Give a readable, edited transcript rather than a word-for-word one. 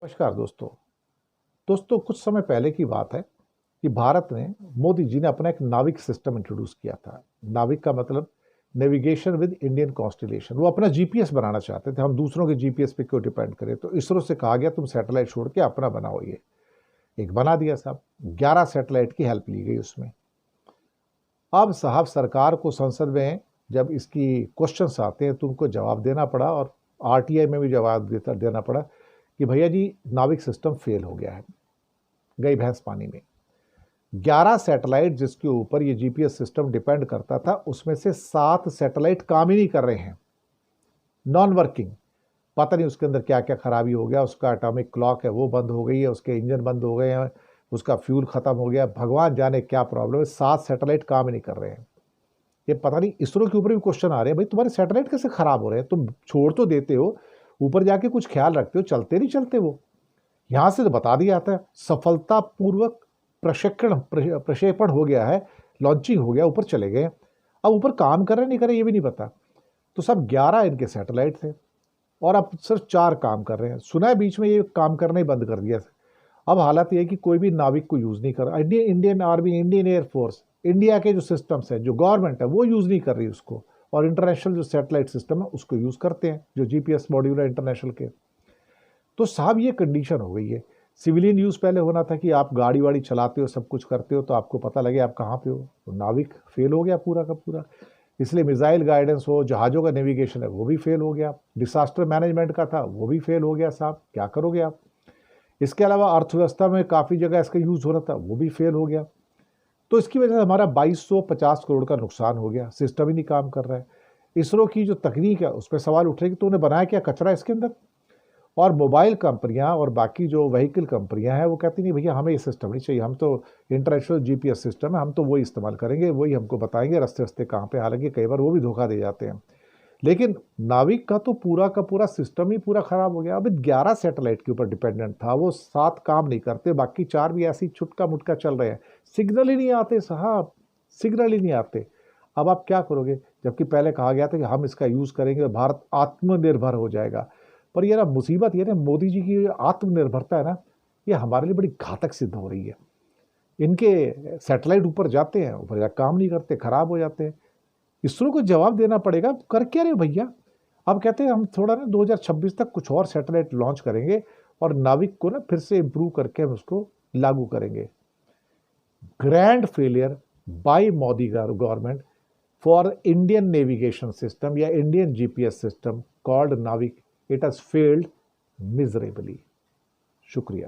नमस्कार दोस्तों। कुछ समय पहले की बात है कि भारत ने मोदी जी ने अपना एक नाविक सिस्टम इंट्रोड्यूस किया था। नाविक का मतलब नेविगेशन विद इंडियन कॉन्स्टिलेशन। वो अपना जीपीएस बनाना चाहते थे, हम दूसरों के जीपीएस पे क्यों डिपेंड करें। तो इसरो से कहा गया तुम सैटेलाइट छोड़ के अपना बनाओ। ये एक बना दिया साहब, 11 सैटेलाइट की हेल्प ली गई उसमें। अब साहब सरकार को संसद में जब इसकी क्वेश्चंस आते हैं तो उनको जवाब देना पड़ा, और आरटीआई में भी जवाब देना पड़ा कि भैया जी नाविक सिस्टम फेल हो गया है, गई भैंस पानी में। 11 सैटेलाइट जिसके ऊपर ये जीपीएस सिस्टम डिपेंड करता था, उसमें से 7 सैटेलाइट काम ही नहीं कर रहे हैं, नॉन वर्किंग। पता नहीं उसके अंदर क्या क्या खराबी हो गया, उसका एटॉमिक क्लॉक है वो बंद हो गई है, उसके इंजन बंद हो गए हैं, उसका फ्यूल खत्म हो गया, भगवान जाने क्या प्रॉब्लम है। 7 सैटेलाइट काम ही नहीं कर रहे हैं। ये पता नहीं, इसरो के ऊपर भी क्वेश्चन आ रहे हैं, भाई तुम्हारे सैटेलाइट कैसे खराब हो रहे हैं, तुम छोड़ तो देते हो, ऊपर जाके कुछ ख्याल रखते हो, चलते नहीं चलते वो। यहां से तो बता दिया जाता है सफलतापूर्वक प्रक्षेपण हो गया है, लॉन्चिंग हो गया, ऊपर चले गए। अब ऊपर काम कर रहे नहीं कर रहे ये भी नहीं पता। तो सब 11 इनके सैटेलाइट थे और अब सिर्फ 4 काम कर रहे हैं। सुना है बीच में ये काम करना ही बंद कर दिया। अब हालत ये है कि कोई भी नाविक को यूज नहीं कर रहा। Indian army, Indian air force, India के जो सिस्टम्स है, जो गवर्नमेंट है वो यूज नहीं कर रही उसको, और इंटरनेशनल जो सैटेलाइट सिस्टम है उसको यूज करते हैं, जो जीपीएस मॉड्यूल है इंटरनेशनल के। तो साहब ये कंडीशन हो गई है। सिविलियन यूज पहले होना था कि आप गाड़ी वाड़ी चलाते हो, सब कुछ करते हो, तो आपको पता लगे आप कहाँ पे हो। तो नाविक फेल हो गया पूरा का पूरा। इसलिए मिसाइल गाइडेंस हो, जहाज़ों का नेविगेशन है वो भी फेल हो गया, डिसास्टर मैनेजमेंट का था वो भी फेल हो गया। साहब क्या करोगे आप। इसके अलावा अर्थव्यवस्था में काफ़ी जगह इसका यूज हो रहा था वो भी फेल हो गया। तो इसकी वजह से हमारा 2250 करोड़ का नुकसान हो गया, सिस्टम ही नहीं काम कर रहा है। इसरो की जो तकनीक है उस पर सवाल उठ रहे कि तो उन्हें बनाया क्या, कचरा इसके अंदर। और मोबाइल कंपनियां और बाकी जो व्हीकल कंपनियां हैं वो कहती नहीं भैया हमें ये सिस्टम नहीं चाहिए, हम तो इंटरनेशनल जीपीएस सिस्टम है, हम तो वही इस्तेमाल करेंगे, वही हमको बताएंगे रास्ते रास्ते कहाँ पे। हालांकि कई बार वो भी धोखा दे जाते हैं। लेकिन नाविक का तो पूरा का पूरा सिस्टम ही पूरा खराब हो गया। अब 11 सैटेलाइट के ऊपर डिपेंडेंट था, वो 7 काम नहीं करते, बाकी 4 भी ऐसी छुटका मुटका चल रहे हैं। सिग्नल ही नहीं आते साहब, सिग्नल ही नहीं आते। अब आप क्या करोगे, जबकि पहले कहा गया था कि हम इसका यूज करेंगे तो भारत आत्मनिर्भर हो जाएगा। पर ये ना मुसीबत ये ना, मोदी जी की आत्मनिर्भरता है ना, ये हमारे लिए बड़ी घातक सिद्ध हो रही है। इनके सैटेलाइट ऊपर जाते हैं, ऊपर जाकर काम नहीं करते, खराब हो जाते हैं। इसरो को जवाब देना पड़ेगा, कर क्या रहे हो भैया। अब कहते हैं हम थोड़ा ना 2026 तक कुछ और सैटेलाइट लॉन्च करेंगे और नाविक को ना फिर से इंप्रूव करके हम उसको लागू करेंगे। Grand failure by Modi government for Indian navigation system या Indian GPS system called NavIC, it has failed miserably. शुक्रिया।